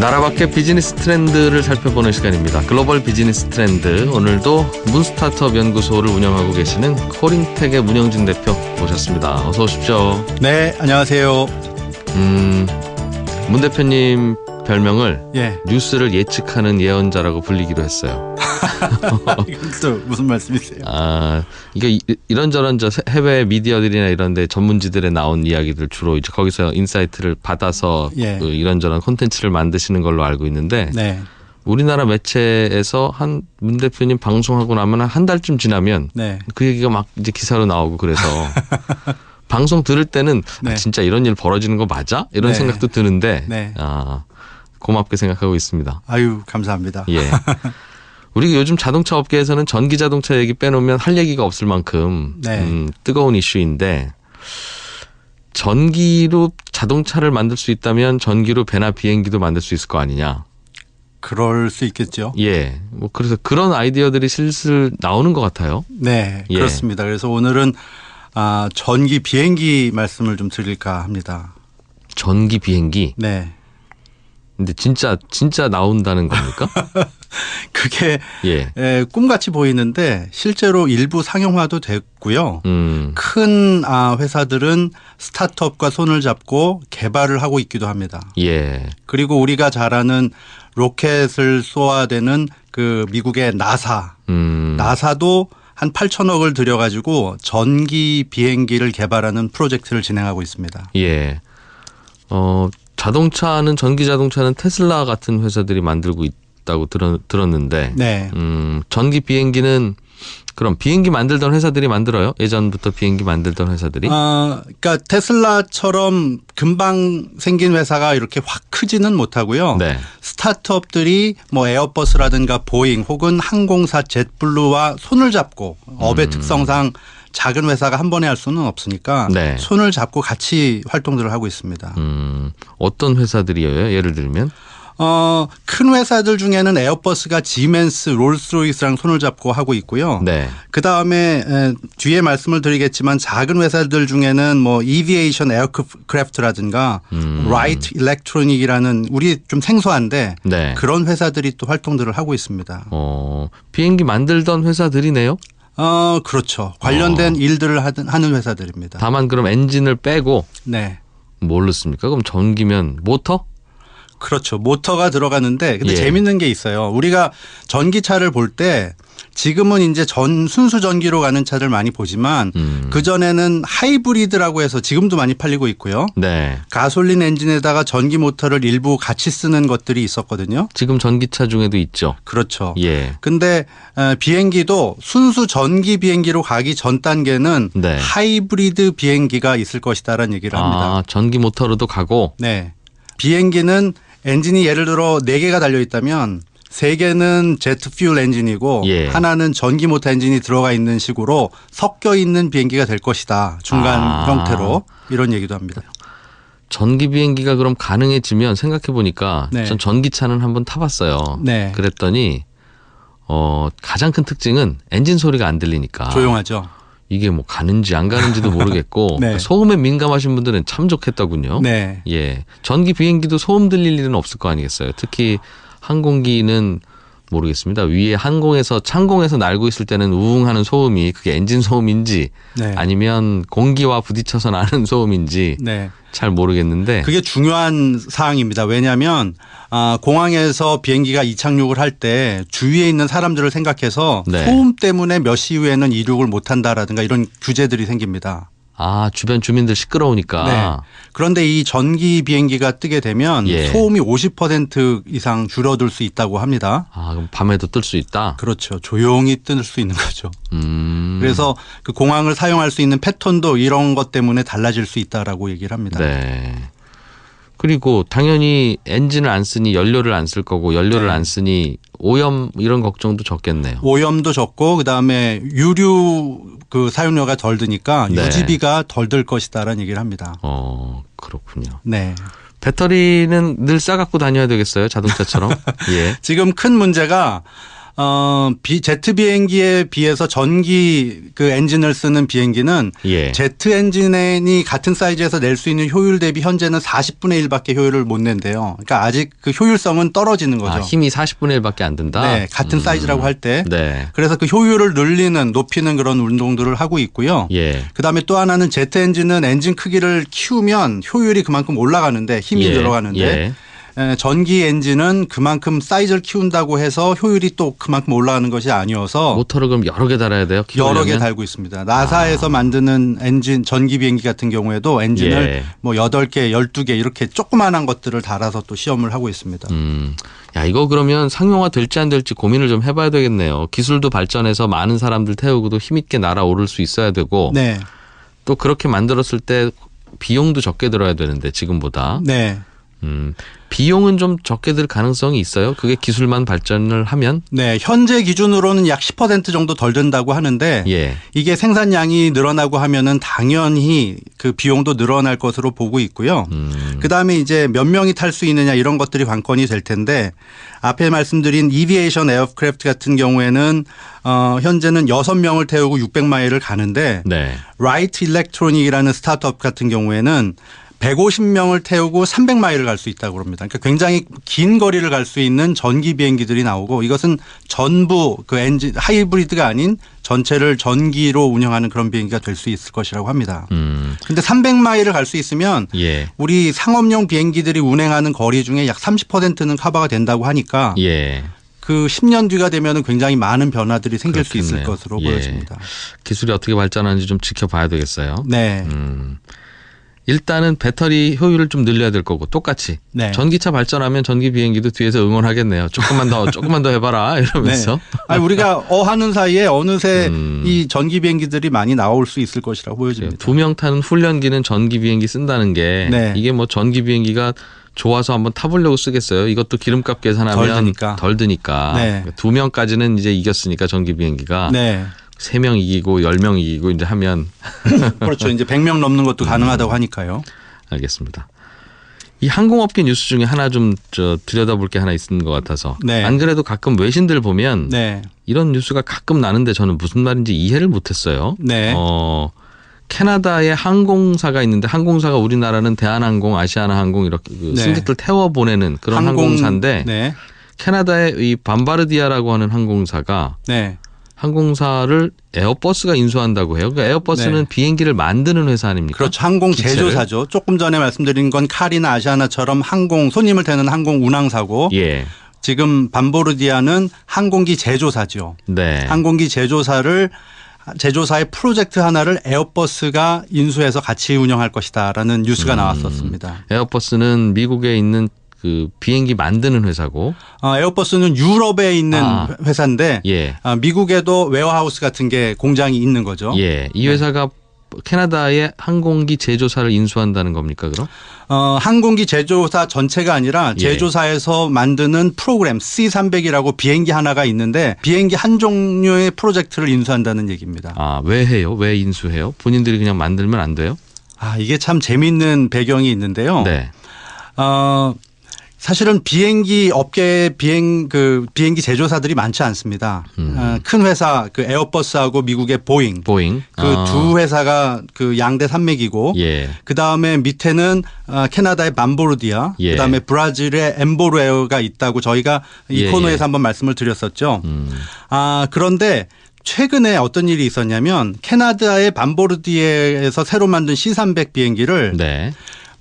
나라 밖의 비즈니스 트렌드를 살펴보는 시간입니다. 글로벌 비즈니스 트렌드. 오늘도 문스타트업 연구소를 운영하고 계시는 코링텍의 문영진 대표 모셨습니다. 어서 오십시오. 네, 안녕하세요. 문 대표님 별명을 예. 뉴스를 예측하는 예언자라고 불리기도 했어요. 이건 또 무슨 말씀이세요? 이게 이런저런 해외 미디어들이나 이런 데 전문지들에 나온 이야기들 주로 이제 거기서 인사이트를 받아서 예. 이런저런 콘텐츠를 만드시는 걸로 알고 있는데 네. 우리나라 매체에서 한 문 대표님 방송하고 나면 한 달쯤 지나면 네. 그 얘기가 막 이제 기사로 나오고 그래서 방송 들을 때는 네. 진짜 이런 일 벌어지는 거 맞아? 이런 네. 생각도 드는데 네. 고맙게 생각하고 있습니다. 아유, 감사합니다. 예. 우리 요즘 자동차 업계에서는 전기 자동차 얘기 빼놓으면 할 얘기가 없을 만큼 네. 뜨거운 이슈인데 전기로 자동차를 만들 수 있다면 전기로 배나 비행기도 만들 수 있을 거 아니냐. 그럴 수 있겠죠. 예. 뭐 그래서 그런 아이디어들이 슬슬 나오는 것 같아요. 네, 예. 그렇습니다. 그래서 오늘은 전기 비행기 말씀을 좀 드릴까 합니다. 전기 비행기. 네. 근데 진짜 나온다는 겁니까? 그게 예. 꿈같이 보이는데 실제로 일부 상용화도 됐고요. 큰 회사들은 스타트업과 손을 잡고 개발을 하고 있기도 합니다. 예. 그리고 우리가 잘 아는 로켓을 쏘아대는 그 미국의 나사도 한 8천억을 들여가지고 전기 비행기를 개발하는 프로젝트를 진행하고 있습니다. 예. 전기 자동차는 테슬라 같은 회사들이 만들고 있다고 들었는데, 네. 전기 비행기는 그럼 비행기 만들던 회사들이 만들어요? 예전부터 비행기 만들던 회사들이? 그러니까 테슬라처럼 금방 생긴 회사가 이렇게 확 크지는 못하고요. 네. 스타트업들이 뭐 에어버스라든가 보잉 혹은 항공사 jetblue와 손을 잡고 업의 특성상 작은 회사가 한 번에 할 수는 없으니까 네. 손을 잡고 같이 활동들을 하고 있습니다. 어떤 회사들이에요? 예를 들면? 큰 회사들 중에는 에어버스가 지멘스, 롤스로이스랑 손을 잡고 하고 있고요. 네. 그다음에 뒤에 말씀을 드리겠지만 작은 회사들 중에는 뭐 이비에이션 에어크래프트라든가 라이트 일렉트로닉이라는 우리 좀 생소한데 네. 그런 회사들이 또 활동들을 하고 있습니다. 비행기 만들던 회사들이네요? 그렇죠. 관련된 일들을 하는 회사들입니다. 다만 그럼 엔진을 빼고 네. 뭘로 씁니까? 그럼 전기면 모터? 그렇죠. 모터가 들어가는데 근데 예. 재밌는 게 있어요. 우리가 전기차를 볼 때 지금은 이제 순수 전기로 가는 차들 많이 보지만 그전에는 하이브리드라고 해서 지금도 많이 팔리고 있고요. 네. 가솔린 엔진에다가 전기 모터를 일부 같이 쓰는 것들이 있었거든요. 지금 전기차 중에도 있죠. 그렇죠. 예. 근데 비행기도 순수 전기 비행기로 가기 전 단계는 네. 하이브리드 비행기가 있을 것이다라는 얘기를 합니다. 전기 모터로도 가고. 네. 비행기는 엔진이 예를 들어 4개가 달려 있다면 3개는 제트 퓨얼 엔진이고 예. 하나는 전기 모터 엔진이 들어가 있는 식으로 섞여 있는 비행기가 될 것이다. 중간 형태로 이런 얘기도 합니다. 전기 비행기가 그럼 가능해지면 생각해 보니까 네. 전 전기차는 한번 타봤어요. 네. 그랬더니 가장 큰 특징은 엔진 소리가 안 들리니까 조용하죠. 이게 뭐 가는지 안 가는지도 모르겠고 네. 소음에 민감하신 분들은 참 좋겠더군요. 네. 예, 전기 비행기도 소음 들릴 일은 없을 거 아니겠어요. 특히 항공기는 모르겠습니다. 위에 창공에서 날고 있을 때는 우웅하는 소음이 그게 엔진 소음인지 네. 아니면 공기와 부딪혀서 나는 소음인지 네. 잘 모르겠는데 그게 중요한 사항입니다. 왜냐하면 공항에서 비행기가 이착륙을 할 때 주위에 있는 사람들을 생각해서 네. 소음 때문에 몇 시 이후에는 이륙을 못한다라든가 이런 규제들이 생깁니다. 주변 주민들 시끄러우니까. 네. 그런데 이 전기 비행기가 뜨게 되면 예. 소음이 50% 이상 줄어들 수 있다고 합니다. 그럼 밤에도 뜰 수 있다? 그렇죠. 조용히 뜰 수 있는 거죠. 그래서 그래서 그 공항을 사용할 수 있는 패턴도 이런 것 때문에 달라질 수 있다라고 얘기를 합니다. 네. 그리고 당연히 엔진을 안 쓰니 연료를 안 쓸 거고 연료를 네. 안 쓰니 오염 이런 걱정도 적겠네요. 오염도 적고 그다음에 유류 그 사용료가 덜 드니까 네. 유지비가 덜 들 것이다라는 얘기를 합니다. 그렇군요. 네. 배터리는 늘 싸갖고 다녀야 되겠어요? 자동차처럼? 예. 지금 큰 문제가 제트 비행기에 비해서 전기 그 엔진을 쓰는 비행기는 예. 제트 엔진이 같은 사이즈에서 낼 수 있는 효율 대비 현재는 40분의 1밖에 효율을 못 낸대요. 그러니까 아직 그 효율성은 떨어지는 거죠. 아, 힘이 40분의 1밖에 안 든다? 네. 같은 사이즈라고 할 때. 네. 그래서 그 효율을 늘리는 높이는 그런 운동들을 하고 있고요. 예. 그다음에 또 하나는 제트 엔진은 엔진 크기를 키우면 효율이 그만큼 올라가는데 힘이 예. 늘어가는데 예. 전기 엔진은 그만큼 사이즈를 키운다고 해서 효율이 또 그만큼 올라가는 것이 아니어서 모터를 그럼 여러 개 달아야 돼요? 여러 개 키우려면? 달고 있습니다. 나사에서 만드는 엔진 전기 비행기 같은 경우에도 엔진을 예. 뭐 8개, 12개 이렇게 조그마한 것들을 달아서 또 시험을 하고 있습니다. 야, 이거 그러면 상용화 될지 안 될지 고민을 좀 해봐야 되겠네요. 기술도 발전해서 많은 사람들 태우고도 힘있게 날아오를 수 있어야 되고 네. 또 그렇게 만들었을 때 비용도 적게 들어야 되는데 지금보다. 네. 비용은 좀 적게 들 가능성이 있어요? 그게 기술만 발전을 하면? 네, 현재 기준으로는 약 10% 정도 덜 든다고 하는데 예. 이게 생산량이 늘어나고 하면은 당연히 그 비용도 늘어날 것으로 보고 있고요. 그다음에 이제 몇 명이 탈 수 있느냐 이런 것들이 관건이 될 텐데 앞에 말씀드린 이비에이션 에어크래프트 같은 경우에는 현재는 6명을 태우고 600마일을 가는데 네. 라이트 일렉트로닉이라는 스타트업 같은 경우에는 150명을 태우고 300마일을 갈 수 있다고 합니다. 그러니까 굉장히 긴 거리를 갈 수 있는 전기 비행기들이 나오고 이것은 전부 그 엔진 하이브리드가 아닌 전체를 전기로 운영하는 그런 비행기가 될 수 있을 것이라고 합니다. 그런데 300마일을 갈 수 있으면 예. 우리 상업용 비행기들이 운행하는 거리 중에 약 30%는 커버가 된다고 하니까 예. 그 10년 뒤가 되면 굉장히 많은 변화들이 생길 수 있을 그렇겠네요. 것으로 예. 보여집니다. 기술이 어떻게 발전하는지 좀 지켜봐야 되겠어요. 네. 일단은 배터리 효율을 좀 늘려야 될 거고 똑같이 네. 전기차 발전하면 전기 비행기도 뒤에서 응원하겠네요. 조금만 더 해봐라 이러면서. 네. 아니, 우리가 하는 사이에 어느새 이 전기 비행기들이 많이 나올 수 있을 것이라고 보여집니다. 2명 타는 훈련기는 전기 비행기 쓴다는 게 네. 이게 뭐 전기 비행기가 좋아서 한번 타보려고 쓰겠어요. 이것도 기름값 계산하면 덜 드니까. 네. 2명까지는 이제 이겼으니까 전기 비행기가 네. 3명 이기고 10명 이기고 이제 하면 그렇죠. 이제 100명 넘는 것도 가능하다고 하니까요. 알겠습니다. 이 항공업계 뉴스 중에 하나 좀 들여다볼 게 하나 있는 것 같아서 네. 안 그래도 가끔 외신들 보면 네. 이런 뉴스가 가끔 나는데 저는 무슨 말인지 이해를 못했어요. 네. 캐나다에 항공사가 있는데 항공사가 우리나라는 대한항공, 아시아나항공 이렇게 네. 승객들 태워 보내는 그런 항공사인데 네. 캐나다의 이 밤바르디아라고 하는 항공사가 네. 항공사를 에어버스가 인수한다고 해요. 그러니까 에어버스는 네. 비행기를 만드는 회사 아닙니까? 그렇죠. 항공 기체를. 제조사죠. 조금 전에 말씀드린 건 칼이나 아시아나처럼 손님을 태우는 항공 운항사고 예. 지금 밤바르디아는 항공기 제조사죠. 네. 항공기 제조사의 프로젝트 하나를 에어버스가 인수해서 같이 운영할 것이다라는 뉴스가 나왔었습니다. 에어버스는 미국에 있는 그 비행기 만드는 회사고. 에어버스는 유럽에 있는 회사인데 예. 미국에도 웨어하우스 같은 게 공장이 있는 거죠. 예. 이 회사가 캐나다의 항공기 제조사를 인수한다는 겁니까, 그럼? 항공기 제조사 전체가 아니라 제조사에서 만드는 프로그램 C300이라고 비행기 하나가 있는데 비행기 한 종류의 프로젝트를 인수한다는 얘기입니다. 아, 왜 해요? 왜 인수해요? 본인들이 그냥 만들면 안 돼요? 이게 참 재미있는 배경이 있는데요. 네. 사실은 비행기 업계 비행기 제조사들이 많지 않습니다. 큰 회사 그 에어버스하고 미국의 보잉. 그 두 회사가 그 양대 산맥이고 예. 그다음에 밑에는 캐나다의 밤보르디아, 예. 그다음에 브라질의 엠보르에어가 있다고 저희가 이 코너에서 한번 말씀을 드렸었죠. 그런데 최근에 어떤 일이 있었냐면 캐나다의 밤보르디에에서 새로 만든 C300 비행기를 네.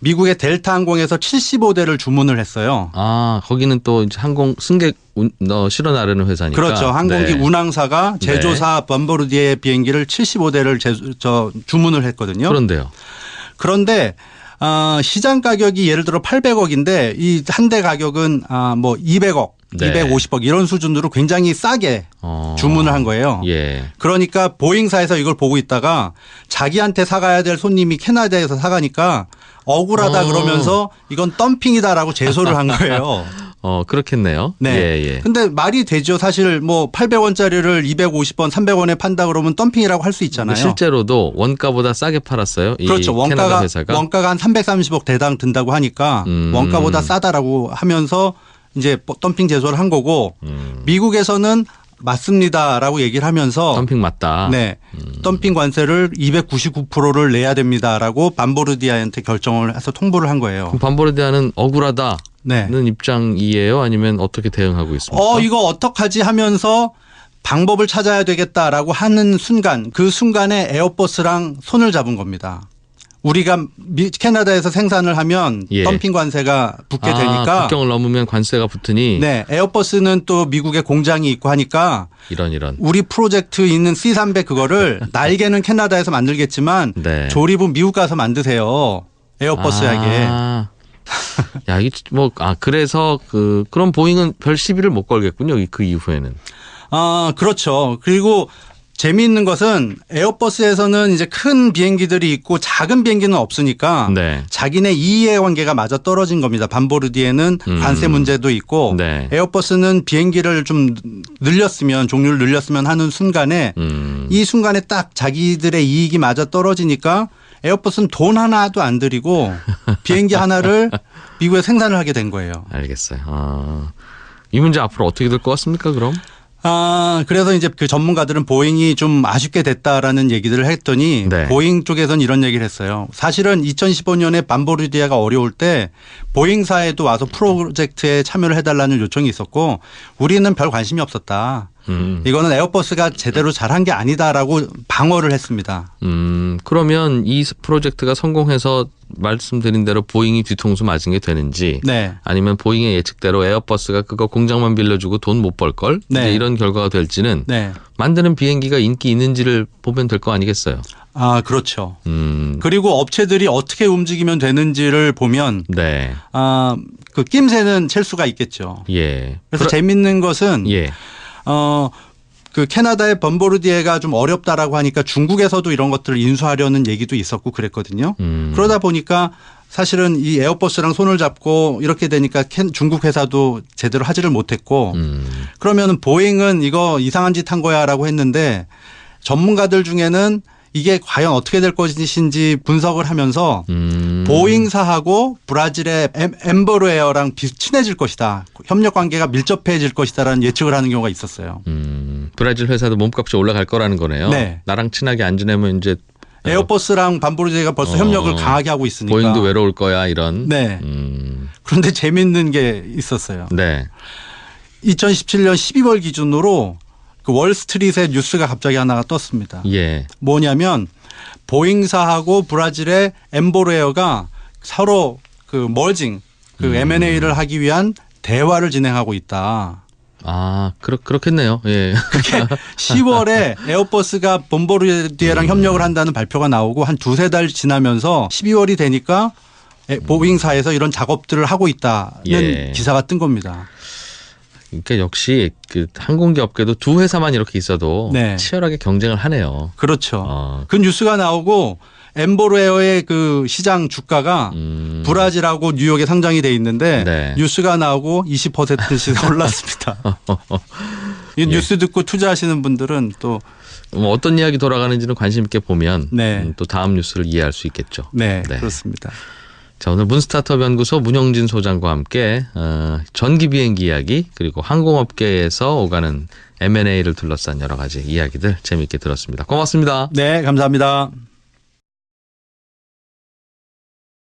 미국의 델타 항공에서 75대를 주문을 했어요. 거기는 또 이제 항공 승객 실어 나르는 회사니까. 그렇죠. 항공기 네. 운항사가 제조사 밤보르디에 비행기를 75대를 주문을 했거든요. 그런데요. 그런데 시장 가격이 예를 들어 800억인데 이 한 대 가격은 뭐 200억, 네. 250억 이런 수준으로 굉장히 싸게 주문을 한 거예요. 예. 그러니까 보잉사에서 이걸 보고 있다가 자기한테 사가야 될 손님이 캐나다에서 사가니까 억울하다 그러면서 이건 덤핑이다라고 제소를 한 거예요. 그렇겠네요. 네. 예. 근데 말이 되죠. 사실 뭐 800원짜리를 250원, 300원에 판다 그러면 덤핑이라고 할 수 있잖아요. 실제로도 원가보다 싸게 팔았어요. 그렇죠. 이 캐나다 회사가. 원가가 한 330억 대당 든다고 하니까 원가보다 싸다라고 하면서 이제 덤핑 제소를 한 거고 미국에서는 맞습니다라고 얘기를 하면서 덤핑 맞다. 네. 덤핑 관세를 299%를 내야 됩니다라고 밤보르디아한테 결정을 해서 통보를 한 거예요. 그럼 밤보르디아는 억울하다는 네. 입장이에요? 아니면 어떻게 대응하고 있습니까? 이거 어떡하지 하면서 방법을 찾아야 되겠다라고 하는 순간 그 순간에 에어버스랑 손을 잡은 겁니다. 우리가 캐나다에서 생산을 하면 예. 덤핑 관세가 붙게 되니까 국경을 넘으면 관세가 붙으니 네, 에어버스는 또 미국에 공장이 있고 하니까 이런. 우리 프로젝트 있는 C300 그거를 날개는 캐나다에서 만들겠지만 네. 조립은 미국 가서 만드세요. 에어버스하게. 야, 이게 그래서 그럼 보잉은 별 시비를 못 걸겠군요. 그 이후에는. 그렇죠. 그리고 재미있는 것은 에어버스에서는 이제 큰 비행기들이 있고 작은 비행기는 없으니까 네. 자기네 이해관계가 맞아 떨어진 겁니다. 밤보르디에는 관세 문제도 있고 네. 에어버스는 비행기를 좀 종류를 늘렸으면 하는 순간에 이 순간에 딱 자기들의 이익이 맞아 떨어지니까 에어버스는 돈 하나도 안 들이고 비행기 하나를 미국에 생산을 하게 된 거예요. 알겠어요. 이 문제 앞으로 어떻게 될 것 같습니까, 그럼? 그래서 이제 그 전문가들은 보잉이 좀 아쉽게 됐다라는 얘기를 했더니 네. 보잉 쪽에서는 이런 얘기를 했어요. 사실은 2015년에 밤보르디아가 어려울 때 보잉사에도 와서 프로젝트에 참여를 해달라는 요청이 있었고 우리는 별 관심이 없었다. 이거는 에어버스가 제대로 잘한 게 아니다라고 방어를 했습니다. 그러면 이 프로젝트가 성공해서 말씀드린 대로 보잉이 뒤통수 맞은 게 되는지 네. 아니면 보잉의 예측대로 에어버스가 그거 공장만 빌려주고 돈 못 벌걸 네. 이제 이런 결과가 될지는 네. 만드는 비행기가 인기 있는지를 보면 될 거 아니겠어요. 그렇죠. 그리고 업체들이 어떻게 움직이면 되는지를 보면 네. 그 낌새는 챌 수가 있겠죠. 예. 그래서 재밌는 것은 예. 그 캐나다의 범보르디에가 좀 어렵다라고 하니까 중국에서도 이런 것들을 인수하려는 얘기도 있었고 그랬거든요. 그러다 보니까 사실은 이 에어버스랑 손을 잡고 이렇게 되니까 중국 회사도 제대로 하지를 못했고 그러면 보잉은 이거 이상한 짓 한 거야라고 했는데 전문가들 중에는 이게 과연 어떻게 될 것인지 분석을 하면서 보잉사하고 브라질의 엠버로에어랑 친해질 것이다. 협력 관계가 밀접해질 것이다라는 예측을 하는 경우가 있었어요. 브라질 회사도 몸값이 올라갈 거라는 거네요. 네. 나랑 친하게 안 지내면 이제 에어버스랑 밤보르디에가 벌써 협력을 강하게 하고 있으니까. 보잉도 외로울 거야 이런. 네. 그런데 재밌는 게 있었어요. 네. 2017년 12월 기준으로 그 월스트리트의 뉴스가 갑자기 하나가 떴습니다. 예. 뭐냐면 보잉사하고 브라질의 엠보르에어가 서로 그 머징, 그 M&A를 하기 위한 대화를 진행하고 있다. 그렇겠네요. 예. 그게 10월에 에어버스가 bombardier 협력을 한다는 발표가 나오고 한 두세 달 지나면서 12월이 되니까 보잉사에서 이런 작업들을 하고 있다는 기사가 뜬 겁니다. 그러니까 역시 그 항공기 업계도 두 회사만 이렇게 있어도 네. 치열하게 경쟁을 하네요. 그렇죠. 그 뉴스가 나오고 엠보르에어의 그 시장 주가가 브라질하고 뉴욕에 상장이 돼 있는데 네. 뉴스가 나오고 20%씩 올랐습니다. 이 뉴스 듣고 투자하시는 분들은 또 어떤 이야기 돌아가는지는 관심 있게 보면 네. 또 다음 뉴스를 이해할 수 있겠죠. 네. 그렇습니다. 자, 오늘 문스타트업 연구소 문영진 소장과 함께 전기 비행기 이야기 그리고 항공업계에서 오가는 M&A를 둘러싼 여러 가지 이야기들 재미있게 들었습니다. 고맙습니다. 네, 감사합니다.